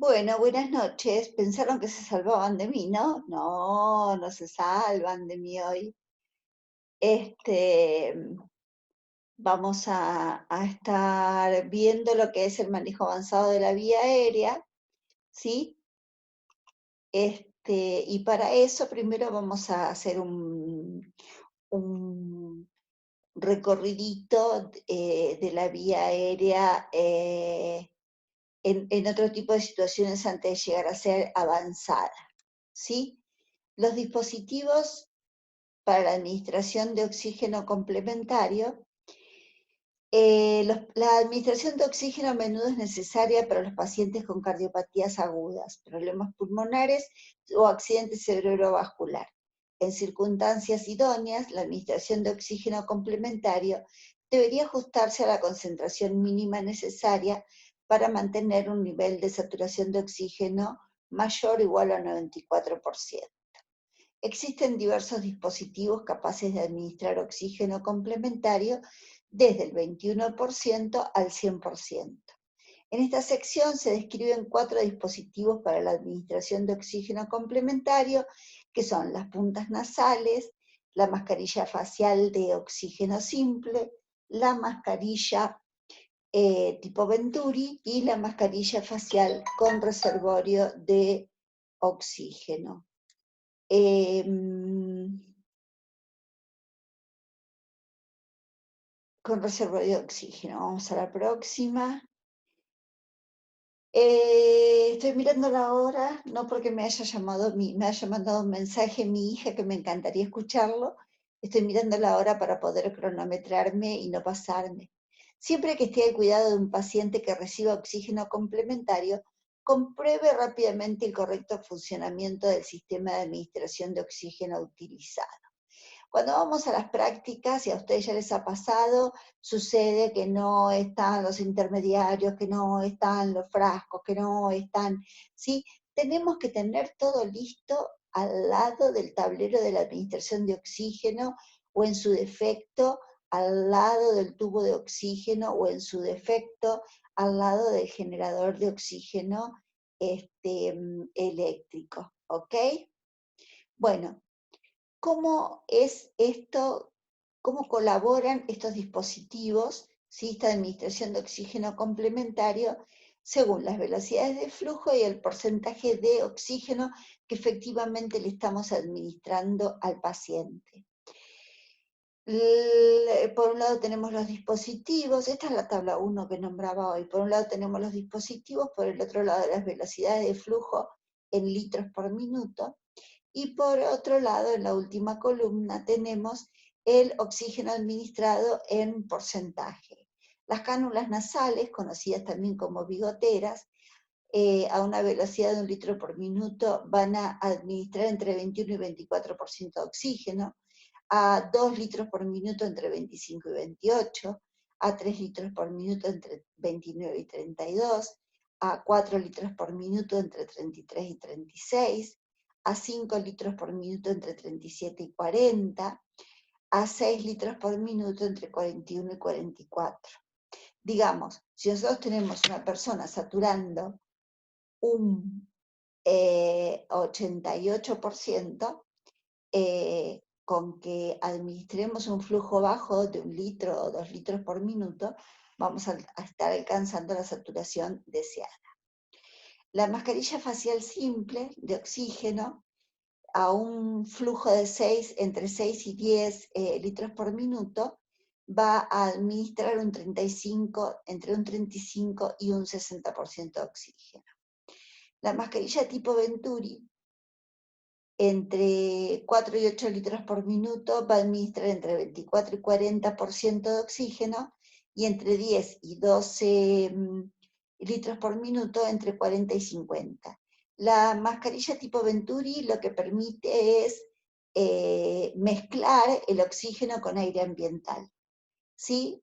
Bueno, buenas noches. Pensaron que se salvaban de mí, ¿no? No, no se salvan de mí hoy. Este, vamos a estar viendo lo que es el manejo avanzado de la vía aérea, ¿sí? Y para eso primero vamos a hacer un recorridito de la vía aérea en otro tipo de situaciones antes de llegar a ser avanzada, ¿sí? Los dispositivos para la administración de oxígeno complementario. La administración de oxígeno a menudo es necesaria para los pacientes con cardiopatías agudas, problemas pulmonares o accidente cerebrovascular. En circunstancias idóneas, la administración de oxígeno complementario debería ajustarse a la concentración mínima necesaria para mantener un nivel de saturación de oxígeno mayor o igual a 94%. Existen diversos dispositivos capaces de administrar oxígeno complementario desde el 21% al 100%. En esta sección se describen 4 dispositivos para la administración de oxígeno complementario, que son las puntas nasales, la mascarilla facial de oxígeno simple, la mascarilla tipo Venturi y la mascarilla facial con reservorio de oxígeno. Eh, con reservorio de oxígeno. Vamos a la próxima. Estoy mirando la hora, no porque me haya mandado un mensaje mi hija que me encantaría escucharlo. Estoy mirando la hora para poder cronometrarme y no pasarme. Siempre que esté al cuidado de un paciente que reciba oxígeno complementario, compruebe rápidamente el correcto funcionamiento del sistema de administración de oxígeno utilizado. Cuando vamos a las prácticas, y a ustedes ya les ha pasado, sucede que no están los intermediarios, que no están los frascos, que no están, ¿sí? Tenemos que tener todo listo al lado del tablero de la administración de oxígeno o en su defecto al lado del tubo de oxígeno o en su defecto al lado del generador de oxígeno eléctrico, ¿ok? Bueno, ¿cómo es esto? ¿Cómo colaboran estos dispositivos, ¿sí? Esta administración de oxígeno complementario, según las velocidades de flujo y el porcentaje de oxígeno que efectivamente le estamos administrando al paciente? Por un lado tenemos los dispositivos, esta es la tabla 1 que nombraba hoy, por un lado tenemos los dispositivos, por el otro lado las velocidades de flujo en litros por minuto, y por otro lado, en la última columna, tenemos el oxígeno administrado en porcentaje. Las cánulas nasales, conocidas también como bigoteras, a una velocidad de 1 litro por minuto van a administrar entre 21 y 24% de oxígeno, a 2 litros por minuto entre 25 y 28, a 3 litros por minuto entre 29 y 32, a 4 litros por minuto entre 33 y 36, a 5 litros por minuto entre 37 y 40, a 6 litros por minuto entre 41 y 44. Digamos, si nosotros tenemos una persona saturando un 88%, con que administremos un flujo bajo de 1 litro o 2 litros por minuto, vamos a estar alcanzando la saturación deseada. La mascarilla facial simple de oxígeno a un flujo de entre 6 y 10 litros por minuto va a administrar entre un 35 y un 60% de oxígeno. La mascarilla tipo Venturi entre 4 y 8 litros por minuto va a administrar entre 24 y 40% de oxígeno y entre 10 y 12 litros por minuto entre 40 y 50. La mascarilla tipo Venturi lo que permite es mezclar el oxígeno con aire ambiental, ¿sí?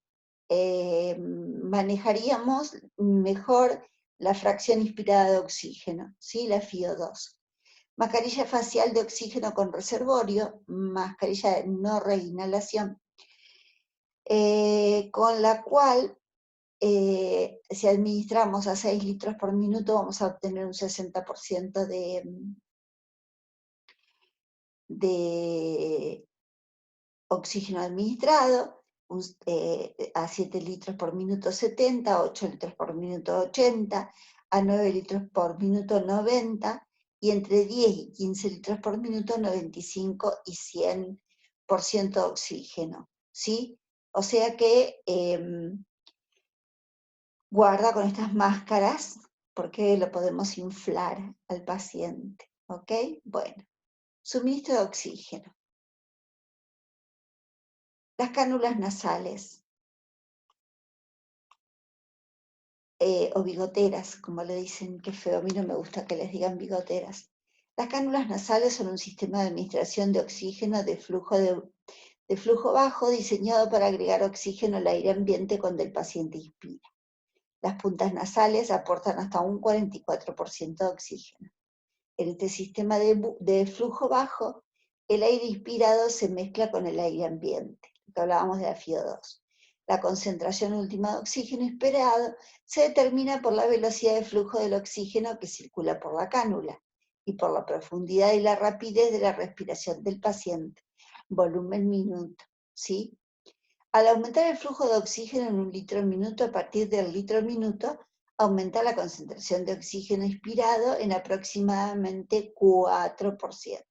Manejaríamos mejor la fracción inspirada de oxígeno, ¿sí? La FiO2. Mascarilla facial de oxígeno con reservorio, mascarilla de no reinhalación, con la cual si administramos a 6 litros por minuto, vamos a obtener un 60% de oxígeno administrado, a 7 litros por minuto 70, a 8 litros por minuto 80, a 9 litros por minuto 90, y entre 10 y 15 litros por minuto 95 y 100% de oxígeno, ¿sí? O sea que guarda con estas máscaras porque lo podemos inflar al paciente, ¿ok? Bueno, suministro de oxígeno. Las cánulas nasales, o bigoteras, como le dicen, qué feo, a mí no me gusta que les digan bigoteras. Las cánulas nasales son un sistema de administración de oxígeno de flujo bajo diseñado para agregar oxígeno al aire ambiente cuando el paciente inspira. Las puntas nasales aportan hasta un 44% de oxígeno. En este sistema de flujo bajo, el aire inspirado se mezcla con el aire ambiente, lo que hablábamos de la FiO2. La concentración última de oxígeno esperado se determina por la velocidad de flujo del oxígeno que circula por la cánula y por la profundidad y la rapidez de la respiración del paciente, volumen minuto, ¿sí? Al aumentar el flujo de oxígeno en un litro minuto, a partir del litro minuto, aumenta la concentración de oxígeno inspirado en aproximadamente 4%.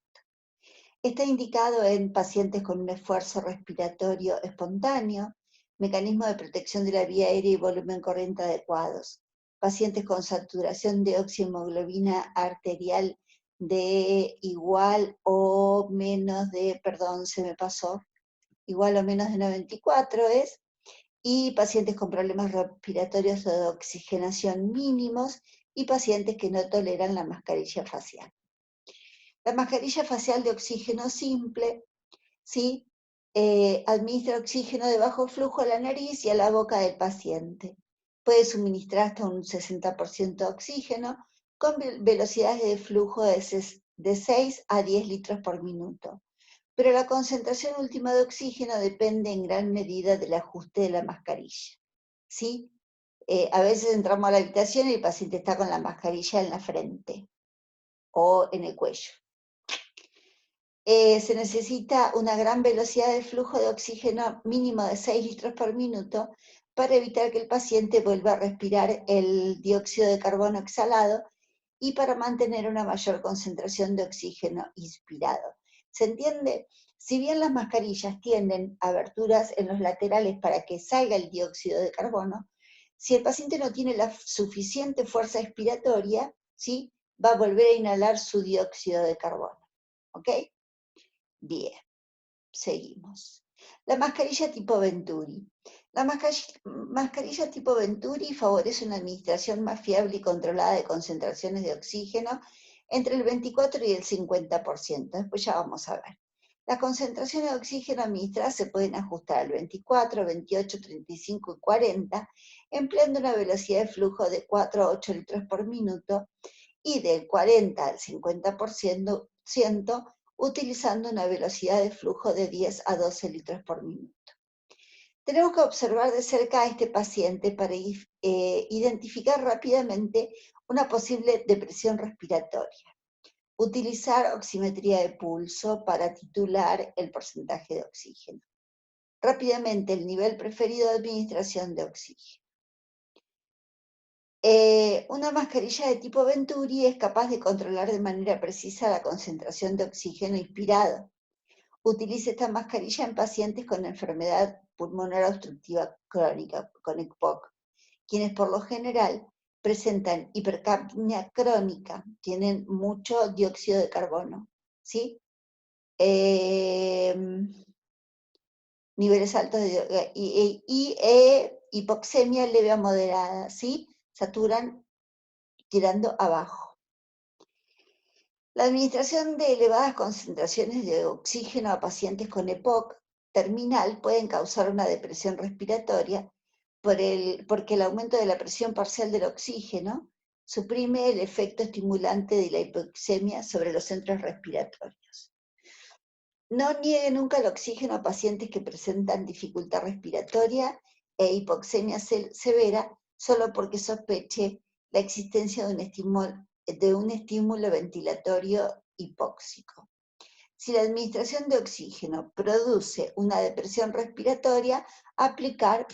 Está indicado en pacientes con un esfuerzo respiratorio espontáneo, mecanismo de protección de la vía aérea y volumen corriente adecuados, pacientes con saturación de oxihemoglobina arterial de igual o menos de, perdón, se me pasó, igual o menos de 94 es, y pacientes con problemas respiratorios o de oxigenación mínimos, y pacientes que no toleran la mascarilla facial. La mascarilla facial de oxígeno simple, ¿sí? Administra oxígeno de bajo flujo a la nariz y a la boca del paciente. Puede suministrar hasta un 60% de oxígeno con velocidades de flujo de 6 a 10 litros por minuto. Pero la concentración última de oxígeno depende en gran medida del ajuste de la mascarilla, ¿sí? A veces entramos a la habitación y el paciente está con la mascarilla en la frente o en el cuello. Se necesita una gran velocidad de flujo de oxígeno mínimo de 6 litros por minuto para evitar que el paciente vuelva a respirar el dióxido de carbono exhalado y para mantener una mayor concentración de oxígeno inspirado. ¿Se entiende? Si bien las mascarillas tienen aberturas en los laterales para que salga el dióxido de carbono, si el paciente no tiene la suficiente fuerza expiratoria, ¿sí?, va a volver a inhalar su dióxido de carbono. ¿Ok? Bien, seguimos. La mascarilla tipo Venturi. La mascarilla tipo Venturi favorece una administración más fiable y controlada de concentraciones de oxígeno entre el 24 y el 50%. Después ya vamos a ver. Las concentraciones de oxígeno administradas se pueden ajustar al 24, 28, 35 y 40, empleando una velocidad de flujo de 4 a 8 litros por minuto y del 40 al 50% utilizando una velocidad de flujo de 10 a 12 litros por minuto. Tenemos que observar de cerca a este paciente para identificar rápidamente una posible depresión respiratoria. Utilizar oximetría de pulso para titular el porcentaje de oxígeno. Rápidamente el nivel preferido de administración de oxígeno. Una mascarilla de tipo Venturi es capaz de controlar de manera precisa la concentración de oxígeno inspirado. Utilice esta mascarilla en pacientes con enfermedad pulmonar obstructiva crónica, con ECPOC, quienes por lo general presentan hipercapnia crónica, tienen mucho dióxido de carbono, ¿sí? Niveles altos de hipoxemia leve a moderada, ¿sí? Saturan tirando abajo. La administración de elevadas concentraciones de oxígeno a pacientes con EPOC terminal pueden causar una depresión respiratoria porque el aumento de la presión parcial del oxígeno suprime el efecto estimulante de la hipoxemia sobre los centros respiratorios. No niegue nunca el oxígeno a pacientes que presentan dificultad respiratoria e hipoxemia severa solo porque sospeche la existencia de un estímulo ventilatorio hipóxico. Si la administración de oxígeno produce una depresión respiratoria, aplicar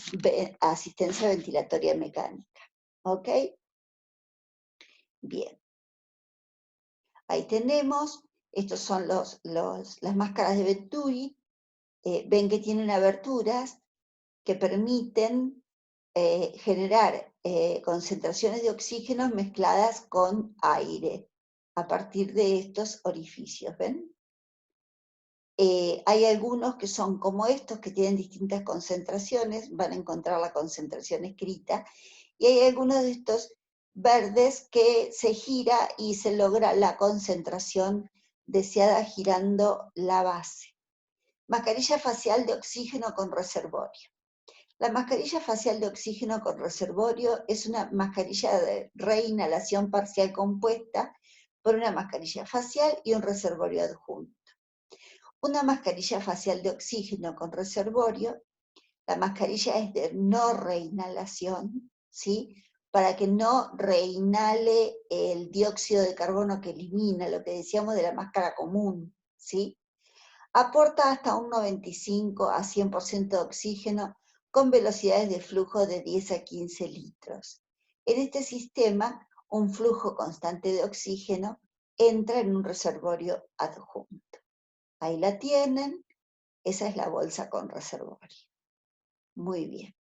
asistencia ventilatoria mecánica. ¿Ok? Bien. Ahí tenemos, estos son las máscaras de Venturi. Ven que tienen aberturas que permiten generar concentraciones de oxígeno mezcladas con aire a partir de estos orificios, ¿ven? Hay algunos que son como estos, que tienen distintas concentraciones, van a encontrar la concentración escrita, y hay algunos de estos verdes que se gira y se logra la concentración deseada girando la base. Mascarilla facial de oxígeno con reservorio. La mascarilla facial de oxígeno con reservorio es una mascarilla de reinhalación parcial compuesta por una mascarilla facial y un reservorio adjunto. Una mascarilla facial de oxígeno con reservorio, la mascarilla es de no reinhalación, ¿sí? Para que no reinhale el dióxido de carbono que elimina, lo que decíamos de la máscara común, ¿sí? Aporta hasta un 95 a 100% de oxígeno con velocidades de flujo de 10 a 15 litros. En este sistema, un flujo constante de oxígeno entra en un reservorio adjunto. Ahí la tienen, esa es la bolsa con reservorio. Muy bien.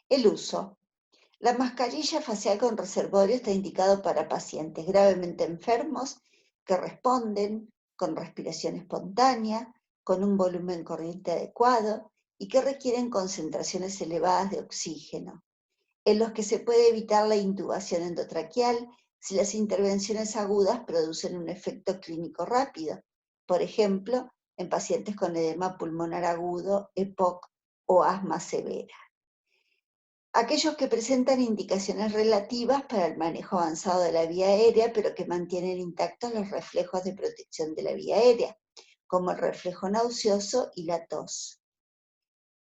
El uso. La mascarilla facial con reservorio está indicado para pacientes gravemente enfermos que responden con respiración espontánea, con un volumen corriente adecuado y que requieren concentraciones elevadas de oxígeno, en los que se puede evitar la intubación endotraqueal si las intervenciones agudas producen un efecto clínico rápido, por ejemplo, en pacientes con edema pulmonar agudo, EPOC o asma severa. Aquellos que presentan indicaciones relativas para el manejo avanzado de la vía aérea, pero que mantienen intactos los reflejos de protección de la vía aérea, como el reflejo nauseoso y la tos.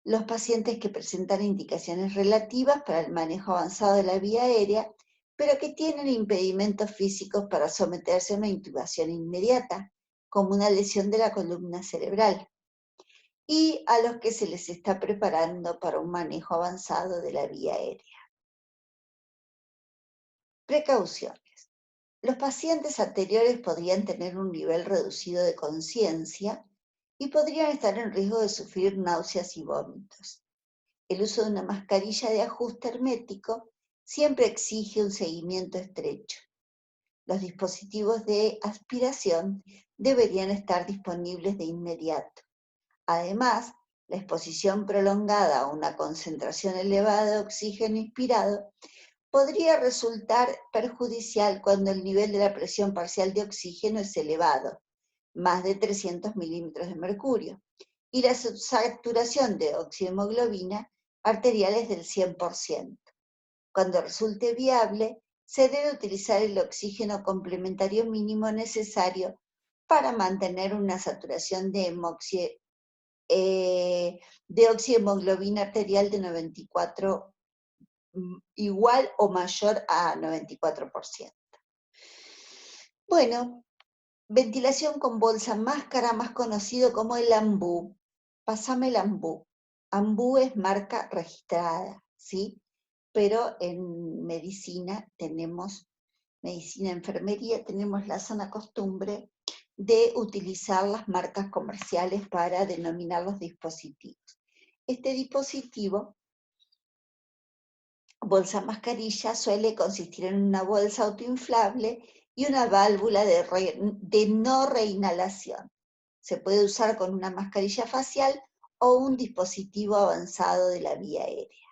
Los pacientes que presentan indicaciones relativas para el manejo avanzado de la vía aérea, pero que tienen impedimentos físicos para someterse a una intubación inmediata, como una lesión de la columna cerebral, y a los que se les está preparando para un manejo avanzado de la vía aérea. Precauciones. Los pacientes anteriores podrían tener un nivel reducido de conciencia y podrían estar en riesgo de sufrir náuseas y vómitos. El uso de una mascarilla de ajuste hermético siempre exige un seguimiento estrecho. Los dispositivos de aspiración deberían estar disponibles de inmediato. Además, la exposición prolongada a una concentración elevada de oxígeno inspirado podría resultar perjudicial cuando el nivel de la presión parcial de oxígeno es elevado, más de 300 milímetros de mercurio, y la saturación de oxihemoglobina arterial es del 100%. Cuando resulte viable, se debe utilizar el oxígeno complementario mínimo necesario para mantener una saturación de oxihemoglobina arterial de 94 igual o mayor a 94%. Bueno, ventilación con bolsa máscara, más conocido como el ambú. Pásame el ambú. Ambú es marca registrada, ¿sí? Pero en medicina enfermería, tenemos la sana costumbre de utilizar las marcas comerciales para denominar los dispositivos. Este dispositivo, bolsa mascarilla, suele consistir en una bolsa autoinflable y una válvula de no reinhalación. Se puede usar con una mascarilla facial o un dispositivo avanzado de la vía aérea.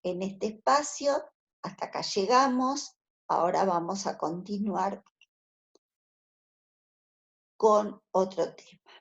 En este espacio, hasta acá llegamos, ahora vamos a continuar con otro tema.